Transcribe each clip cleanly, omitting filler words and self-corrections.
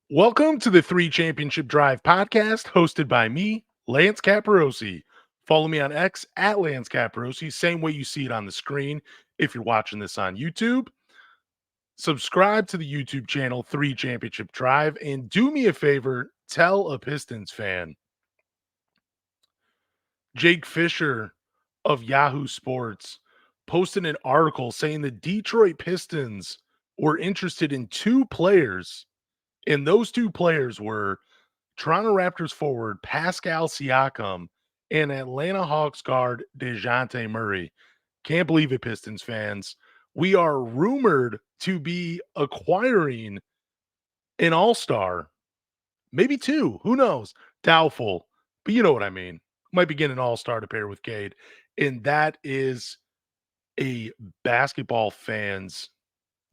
Welcome to the Three Championship Drive podcast, hosted by me, Lance Caparosi. Follow me on X at Lance Caparosi, same way you see it on the screen. If you're watching this on YouTube, subscribe to the YouTube channel Three Championship Drive, and do me a favor, tell a Pistons fan. Jake Fisher of Yahoo Sports posted an article saying the Detroit Pistons were interested in two players, and those two players were Toronto Raptors forward Pascal Siakam and Atlanta Hawks guard DeJounte Murray. Can't believe it, Pistons fans. We are rumored to be acquiring an all-star, maybe two. Who knows? Doubtful, but you know what I mean. Might be getting an all-star to pair with Cade, and that is a basketball fan's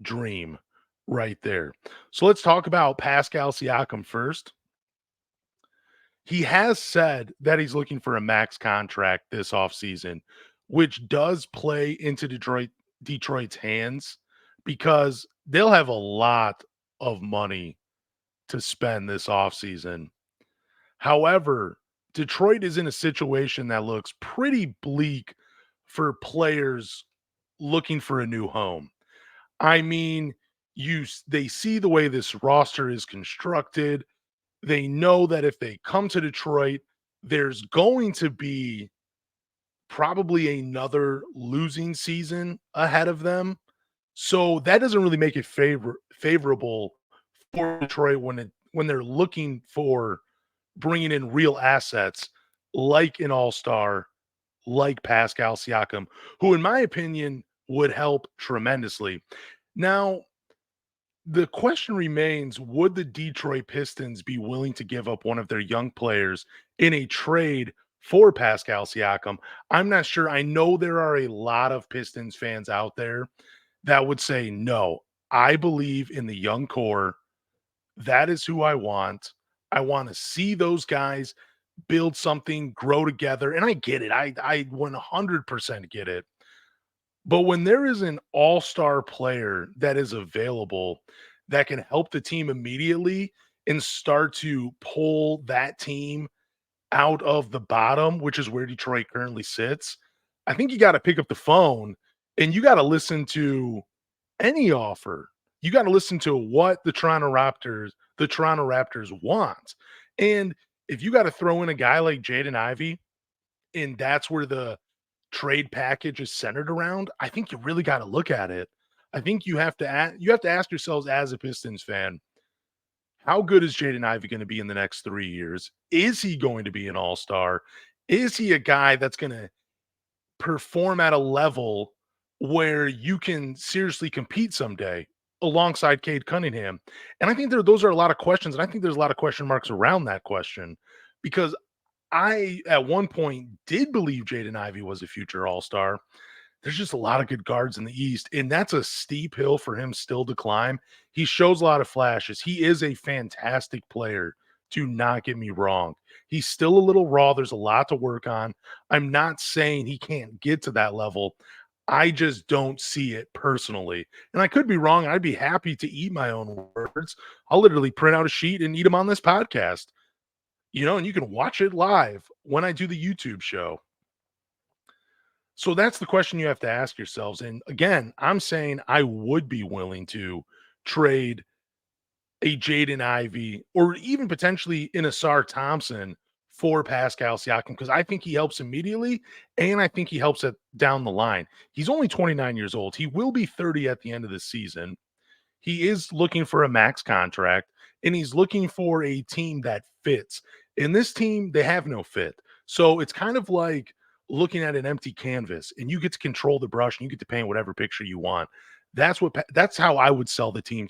dream right there. So let's talk about Pascal Siakam first. He has said that he's looking for a max contract this offseason, which does play into Detroit's hands because they'll have a lot of money to spend this offseason. However, Detroit is in a situation that looks pretty bleak for players looking for a new home. I mean, they see the way this roster is constructed. They know that if they come to Detroit, there's going to be probably another losing season ahead of them. So that doesn't really make it favorable for Detroit when they're looking for bringing in real assets like an all-star, like Pascal Siakam, who in my opinion would help tremendously. Now, the question remains, would the Detroit Pistons be willing to give up one of their young players in a trade for Pascal Siakam? I'm not sure. I know there are a lot of Pistons fans out there that would say, no, I believe in the young core. That is who I want. I want to see those guys build something, grow together. And I get it. I 100% get it. But when there is an all-star player that is available that can help the team immediately and start to pull that team out of the bottom, which is where Detroit currently sits, I think you got to pick up the phone and you got to listen to any offer. You got to listen to what the Toronto Raptors want. And if you got to throw in a guy like Jaden Ivey, and that's where the trade package is centered around, I think you really got to look at it. I think you have to ask yourselves as a Pistons fan, how good is Jaden Ivey going to be in the next 3 years? Is he going to be an all-star? Is he a guy that's going to perform at a level where you can seriously compete someday alongside Cade Cunningham? And I think those are a lot of questions, and I think there's a lot of question marks around that question because I, at one point, did believe Jaden Ivey was a future all-star. There's just a lot of good guards in the East, and that's a steep hill for him still to climb. He shows a lot of flashes. He is a fantastic player. Do not get me wrong. He's still a little raw. There's a lot to work on. I'm not saying he can't get to that level. I just don't see it personally. And I could be wrong. I'd be happy to eat my own words. I'll literally print out a sheet and eat them on this podcast, and you can watch it live when I do the YouTube show. So that's the question you have to ask yourselves. And again, I'm saying I would be willing to trade a Jaden Ivey or even potentially an Asar Thompson for Pascal Siakam because I think he helps immediately and I think he helps it down the line. He's only 29 years old. He will be 30 at the end of the season. He is looking for a max contract and he's looking for a team that fits. In this team, they have no fit. So it's kind of like looking at an empty canvas and you get to control the brush and you get to paint whatever picture you want. That's how I would sell the team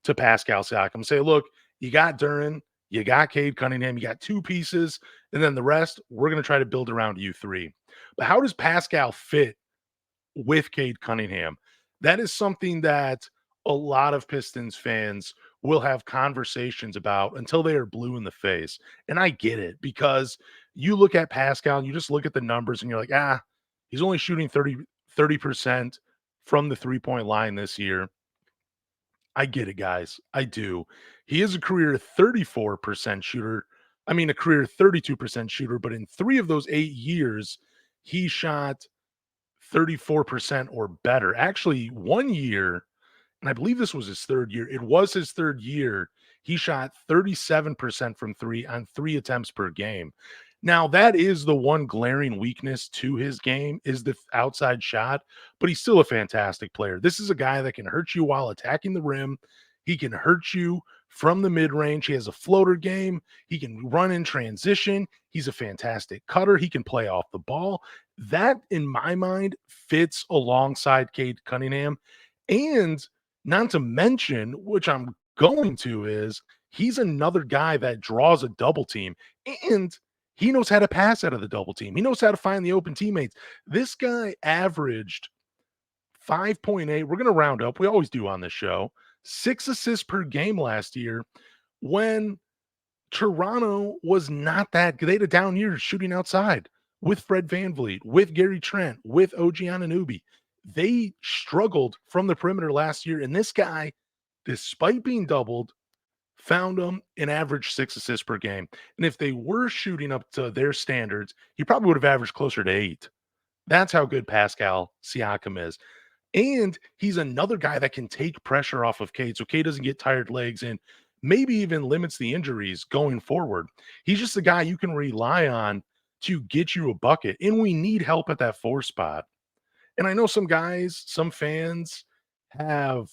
to Pascal Siakam. Say, look, you got Duran, you got Cade Cunningham, you got two pieces, and then the rest, we're going to try to build around you three. But how does Pascal fit with Cade Cunningham? That is something that a lot of Pistons fans will have conversations about until they are blue in the face. And I get it because you look at Pascal and you just look at the numbers and you're like, he's only shooting 30% from the 3-point line this year. I get it, guys. I do. He is a career 34% shooter. I mean, a career 32% shooter, but in 3 of those 8 years, he shot 34% or better. Actually, 1 year, and I believe this was his 3rd year. It was his 3rd year. He shot 37% from 3 on 3 attempts per game. Now, that is the one glaring weakness to his game is the outside shot, but he's still a fantastic player. This is a guy that can hurt you while attacking the rim. He can hurt you from the mid-range. He has a floater game. He can run in transition. He's a fantastic cutter. He can play off the ball. That, in my mind, fits alongside Cade Cunningham. And not to mention, which I'm going to, is he's another guy that draws a double team and he knows how to pass out of the double team. He knows how to find the open teammates. This guy averaged 5.8. We're going to round up. We always do on this show. 6 assists per game last year when Toronto was not that good. They had a down year shooting outside with Fred VanVleet, with Gary Trent, with OG Anunoby. They struggled from the perimeter last year, and this guy, despite being doubled, found them an average 6 assists per game. And if they were shooting up to their standards, he probably would have averaged closer to 8. That's how good Pascal Siakam is. And he's another guy that can take pressure off of Cade so Cade doesn't get tired legs and maybe even limits the injuries going forward. He's just a guy you can rely on to get you a bucket. And we need help at that 4 spot. And I know some guys, some fans have,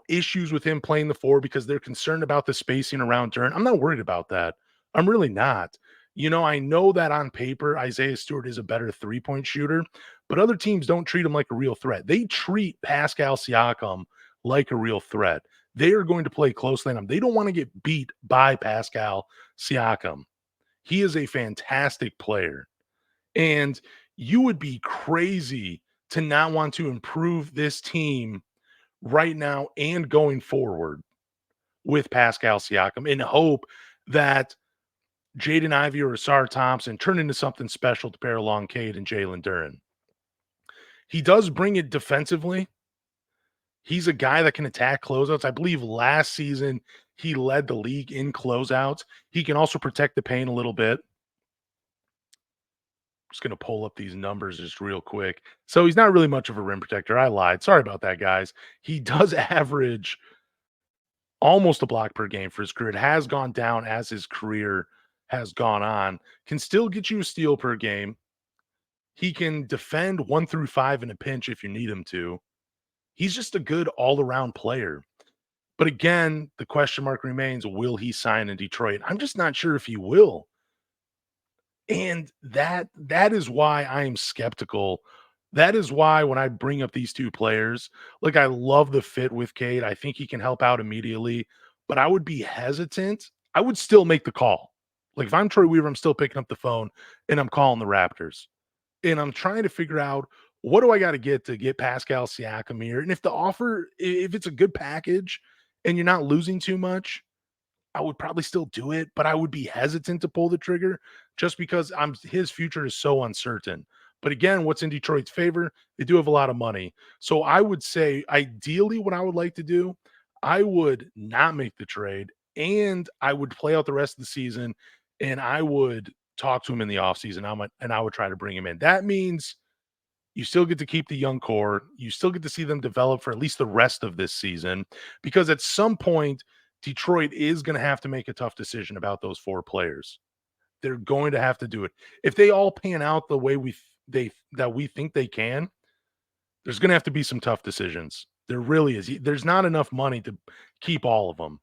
issues with him playing the 4 because they're concerned about the spacing around Durant. I'm not worried about that. I'm really not. I know that on paper, Isaiah Stewart is a better 3-point shooter, but other teams don't treat him like a real threat. They treat Pascal Siakam like a real threat. They are going to play closely on him. They don't want to get beat by Pascal Siakam. He is a fantastic player. And you would be crazy to not want to improve this team right now and going forward with Pascal Siakam and hope that Jaden Ivey or Asar Thompson turn into something special to pair along Cade and Jalen Duren. He does bring it defensively. He's a guy that can attack closeouts. I believe last season he led the league in closeouts. He can also protect the paint a little bit. Just going to pull up these numbers just real quick. So he's not really much of a rim protector. I lied. Sorry about that, guys. He does average almost a block per game for his career. It has gone down as his career has gone on. Can still get you a steal per game. He can defend 1 through 5 in a pinch if you need him to. He's just a good all-around player. But again, the question mark remains, will he sign in Detroit? I'm just not sure if he will. And that is why I am skeptical. That is why when I bring up these 2 players, like I love the fit with Cade. I think he can help out immediately, but I would be hesitant. I would still make the call. Like if I'm Troy Weaver, I'm still picking up the phone and I'm calling the Raptors. And I'm trying to figure out what do I got to get Pascal Siakam here? And if the offer, if it's a good package and you're not losing too much, I would probably still do it, but I would be hesitant to pull the trigger just because his future is so uncertain. But again, what's in Detroit's favor? They do have a lot of money. So I would say ideally what I would like to do, I would not make the trade and I would play out the rest of the season and I would talk to him in the offseason. And I would try to bring him in. That means you still get to keep the young core. You still get to see them develop for at least the rest of this season because at some point, Detroit is going to have to make a tough decision about those 4 players. They're going to have to do it. If they all pan out the way we think they can, there's going to have to be some tough decisions. There really is. There's not enough money to keep all of them.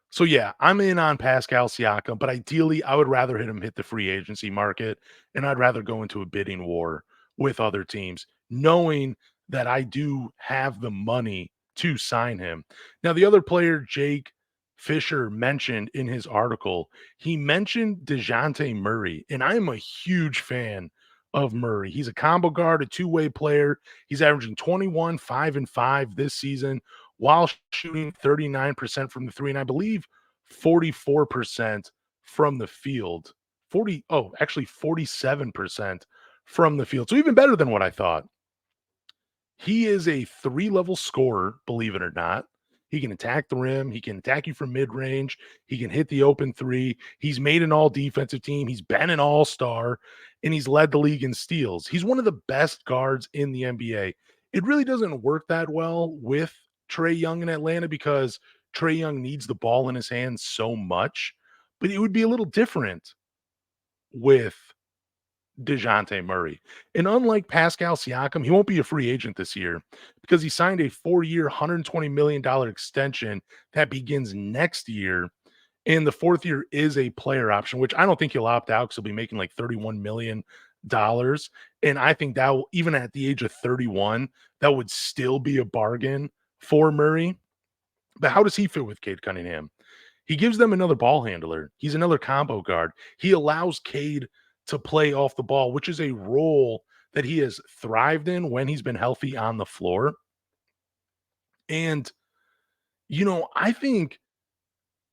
So yeah, I'm in on Pascal Siakam, but ideally I would rather hit the free agency market and I'd rather go into a bidding war with other teams, knowing that I do have the money to sign him. Now, the other player, Jake Fisher, mentioned in his article, he mentioned DeJounte Murray, and I'm a huge fan of Murray. He's a combo guard, a two-way player. He's averaging 21, 5, and 5 this season while shooting 39% from the 3, and I believe 44% from the field. 47% from the field. So even better than what I thought. He is a 3-level scorer, believe it or not. He can attack the rim, he can attack you from mid-range, he can hit the open 3. He's made an all-defensive team, he's been an all-star, and he's led the league in steals. He's one of the best guards in the NBA. It really doesn't work that well with Trae Young in Atlanta because Trae Young needs the ball in his hands so much, but it would be a little different with DeJounte Murray. And unlike Pascal Siakam, he won't be a free agent this year because he signed a 4-year, $120 million extension that begins next year. And the fourth year is a player option, which I don't think he'll opt out because he'll be making like $31 million. And I think that even at the age of 31, that would still be a bargain for Murray. But how does he fit with Cade Cunningham? He gives them another ball handler. He's another combo guard. He allows Cade to play off the ball, which is a role that he has thrived in when he's been healthy on the floor. And, I think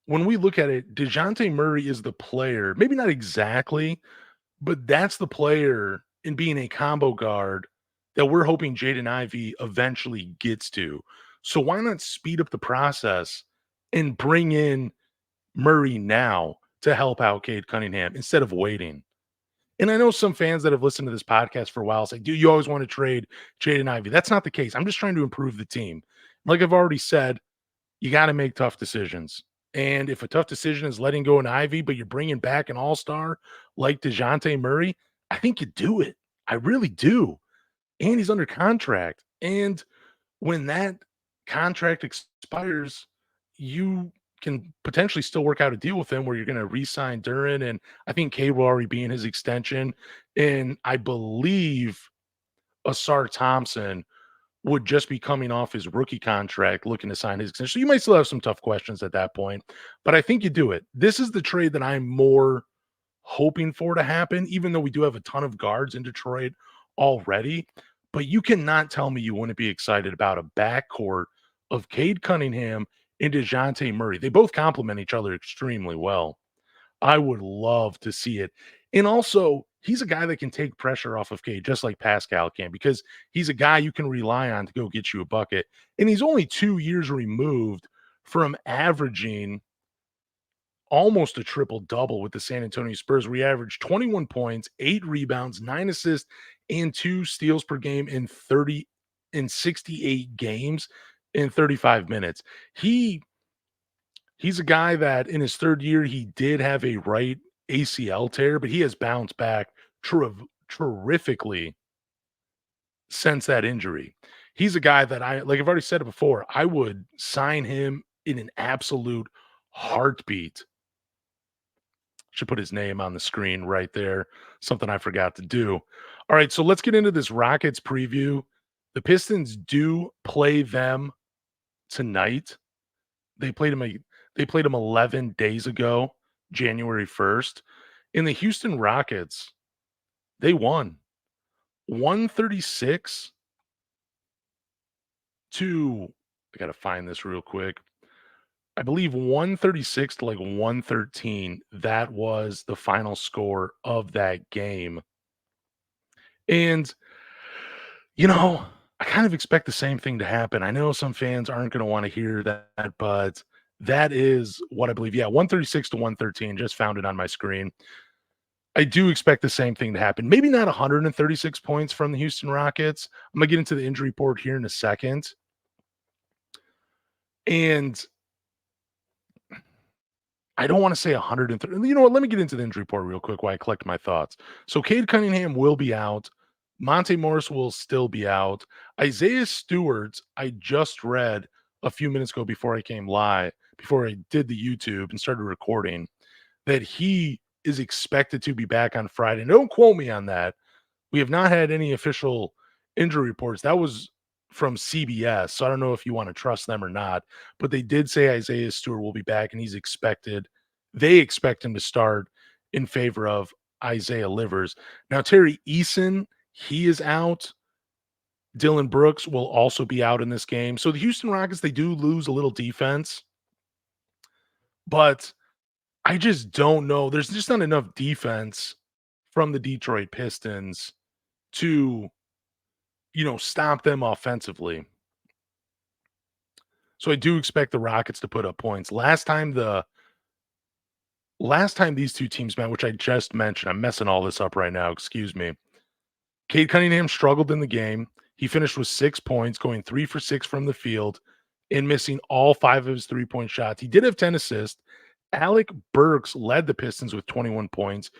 when we look at it, DeJounte Murray is the player, maybe not exactly, but that's the player in being a combo guard that we're hoping Jaden Ivey eventually gets to. So why not speed up the process and bring in Murray now to help out Cade Cunningham instead of waiting? And I know some fans that have listened to this podcast for a while say, "Dude, you always want to trade Jaden Ivey." That's not the case. I'm just trying to improve the team. Like I've already said, you got to make tough decisions. And if a tough decision is letting go an Ivy, but you're bringing back an all-star like DeJounte Murray, I think you do it. I really do. And he's under contract. And when that contract expires, you can potentially still work out a deal with him where you're going to re-sign Duran, and I think Cade will already be in his extension. And I believe Asar Thompson would just be coming off his rookie contract looking to sign his extension. So you might still have some tough questions at that point, but I think you do it. This is the trade that I'm more hoping for to happen, even though we do have a ton of guards in Detroit already. But you cannot tell me you wouldn't be excited about a backcourt of Cade Cunningham and DeJounte Murray. They both complement each other extremely well. I would love to see it. And also, he's a guy that can take pressure off of Cade, just like Pascal can, because he's a guy you can rely on to go get you a bucket. And he's only 2 years removed from averaging almost a triple double with the San Antonio Spurs, where he averaged 21 points, 8 rebounds, 9 assists, and 2 steals per game in 68 games in 35 minutes. He's a guy that in his 3rd year, he did have a right ACL tear, but he has bounced back terrifically since that injury. He's a guy that I've already said it before, I would sign him in an absolute heartbeat. Should put his name on the screen right there, something I forgot to do. All right, so let's get into this Rockets preview. The Pistons do play them tonight. They played him 11 days ago, January 1st. In the Houston Rockets, they won 136 to I got to find this real quick. I believe 136 to like 113. That was the final score of that game. And I kind of expect the same thing to happen. I know some fans aren't going to want to hear that, but that is what I believe. Yeah, 136 to 113. Just found it on my screen. I do expect the same thing to happen. Maybe not 136 points from the Houston Rockets. I'm going to get into the injury report here in a second. And I don't want to say 130. You know what? Let me get into the injury report real quick while I collect my thoughts. So Cade Cunningham will be out. Monte Morris will still be out. Isaiah Stewart, I just read a few minutes ago before I came live, before I did the YouTube and started recording, that he is expected to be back on Friday. Don't quote me on that. We have not had any official injury reports. That was from CBS, so I don't know if you want to trust them or not, but they did say Isaiah Stewart will be back, and they expect him to start in favor of Isaiah Livers. Now, Terry Eason, he is out. Dylan Brooks will also be out in this game. So the Houston Rockets, they do lose a little defense, but I just don't know. There's just not enough defense from the Detroit Pistons to stop them offensively. So I do expect the Rockets to put up points. Last time these two teams met, which I just mentioned, I'm messing all this up right now, excuse me. Cade Cunningham struggled in the game. He finished with 6 points, going 3 for 6 from the field and missing all 5 of his three-point shots. He did have 10 assists. Alec Burks led the Pistons with 21 points.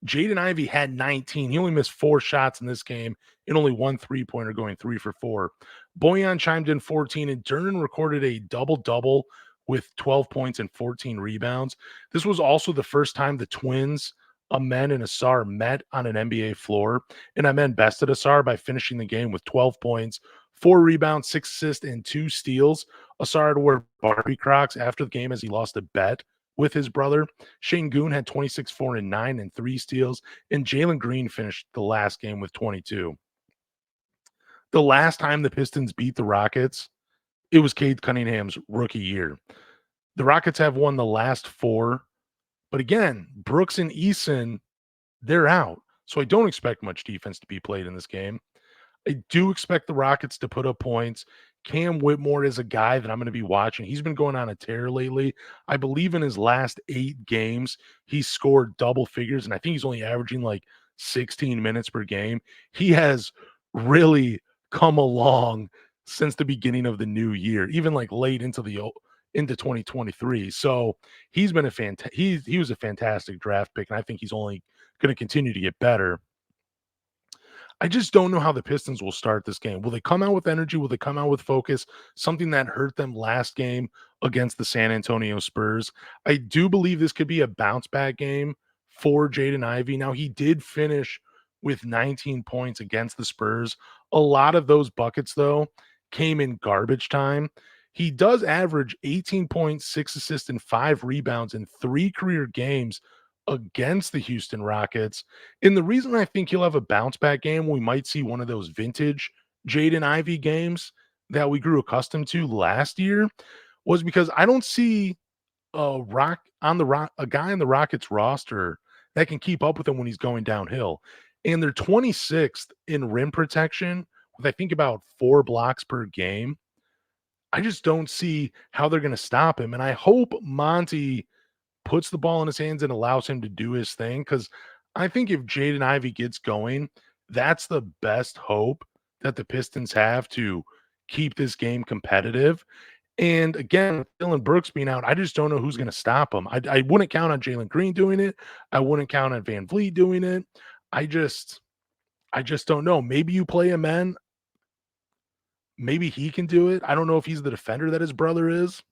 Jaden Ivey had 19. He only missed 4 shots in this game and only one three-pointer, going 3 for 4. Boyan chimed in 14, and Durnan recorded a double-double with 12 points and 14 rebounds. This was also the first time the twins, Amen and Asar, met on an NBA floor, and Amen bested Asar by finishing the game with 12 points, 4 rebounds, 6 assists, and 2 steals. Asar had to wear Barbie Crocs after the game as he lost a bet with his brother. Shane Goon had 26, 4, and 9 and 3 steals, and Jalen Green finished the last game with 22. The last time the Pistons beat the Rockets, it was Cade Cunningham's rookie year. The Rockets have won the last 4, but again, Brooks and Eason, they're out. So I don't expect much defense to be played in this game. I do expect the Rockets to put up points. Cam Whitmore is a guy that I'm going to be watching. He's been going on a tear lately. I believe in his last 8 games, he scored double figures, and I think he's only averaging like 16 minutes per game. He has really come along since the beginning of the new year, even like late into 2023. So he's been he was a fantastic draft pick, and I think he's only going to continue to get better. I just don't know how the Pistons will start this game. Will they come out with energy? Will they come out with focus? Something that hurt them last game against the San Antonio Spurs. I do believe this could be a bounce back game for Jaden Ivey. Now, he did finish with 19 points against the Spurs. A lot of those buckets, though, came in garbage time. He does average 18 points, 6 assists, and 5 rebounds in 3 career games against the Houston Rockets. And the reason I think he'll have a bounce back game, we might see one of those vintage Jaden Ivey games that we grew accustomed to last year, was because I don't see a guy on the Rockets roster that can keep up with him when he's going downhill. And they're 26th in rim protection with I think about 4 blocks per game. I just don't see how they're going to stop him. And I hope Monty puts the ball in his hands and allows him to do his thing. Because I think if Jaden Ivey gets going, that's the best hope that the Pistons have to keep this game competitive. And again, with Dylan Brooks being out, I just don't know who's going to stop him. I wouldn't count on Jalen Green doing it. I wouldn't count on Van Vliet doing it. I just I just don't know. Maybe you play a man. Maybe he can do it. I don't know if he's the defender that his brother is.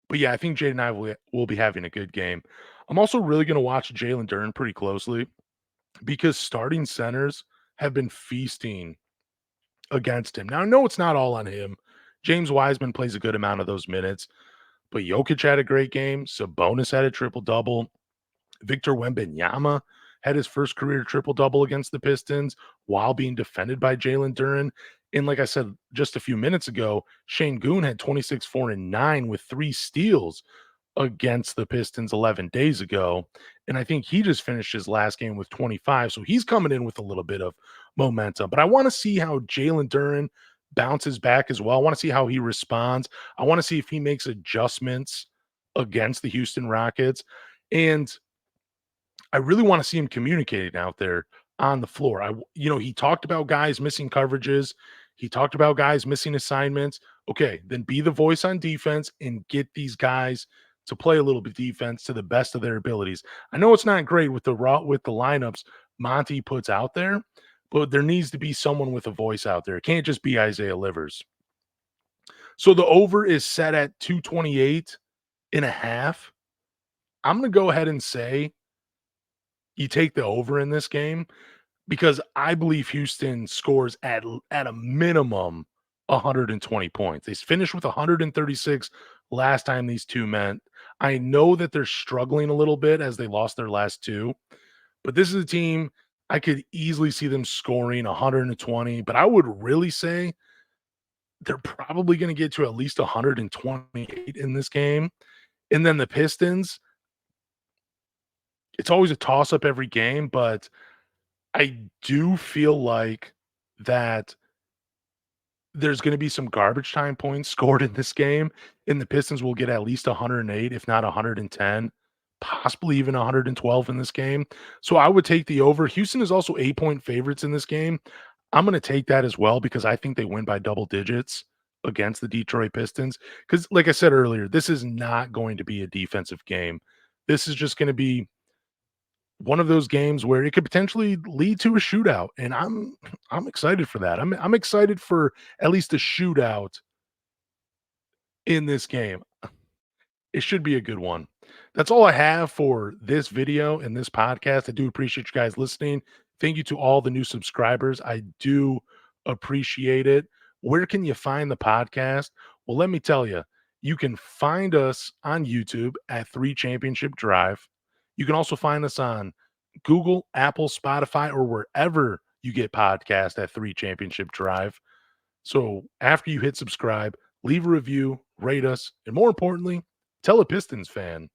But yeah, I think Jaden and I will be having a good game. I'm also really going to watch Jalen Duren pretty closely because starting centers have been feasting against him. Now, I know it's not all on him. James Wiseman plays a good amount of those minutes, but Jokic had a great game. Sabonis had a triple double. Victor Wembanyama had his first career triple double against the Pistons while being defended by Jalen Duren. And like I said just a few minutes ago, Shane Goon had 26, 4, and 9 with 3 steals against the Pistons 11 days ago. And I think he just finished his last game with 25. So he's coming in with a little bit of momentum. But I want to see how Jalen Duren bounces back as well. I want to see how he responds. I want to see if he makes adjustments against the Houston Rockets. And I really want to see him communicating out there on the floor. He talked about guys missing coverages. He talked about guys missing assignments. Okay, then be the voice on defense and get these guys to play a little bit defense to the best of their abilities. I know it's not great with the lineups Monty puts out there, but there needs to be someone with a voice out there. It can't just be Isaiah Livers. So the over is set at 228 and a half. I'm going to go ahead and say you take the over in this game because I believe Houston scores at a minimum 120 points. They finished with 136 last time these two met. I know that they're struggling a little bit as they lost their last 2, but this is a team I could easily see them scoring 120, but I would really say they're probably going to get to at least 128 in this game. And then the Pistons, it's always a toss up every game, but I do feel like that there's gonna be some garbage time points scored in this game, and the Pistons will get at least 108, if not 110, possibly even 112 in this game. So I would take the over. Houston is also 8-point favorites in this game. I'm gonna take that as well because I think they win by double digits against the Detroit Pistons. Because, like I said earlier, this is not going to be a defensive game. This is just gonna be one of those games where it could potentially lead to a shootout, and I'm excited for that. I'm excited for at least a shootout in this game. It should be a good one. That's all I have for this video and this podcast. I do appreciate you guys listening. Thank you to all the new subscribers. I do appreciate it. Where can you find the podcast? Well, let me tell you, you can find us on YouTube at 3 Championship Drive. You can also find us on Google, Apple, Spotify, or wherever you get podcast at 3 Championship Drive. So after you hit subscribe, leave a review, rate us, and more importantly, tell a Pistons fan.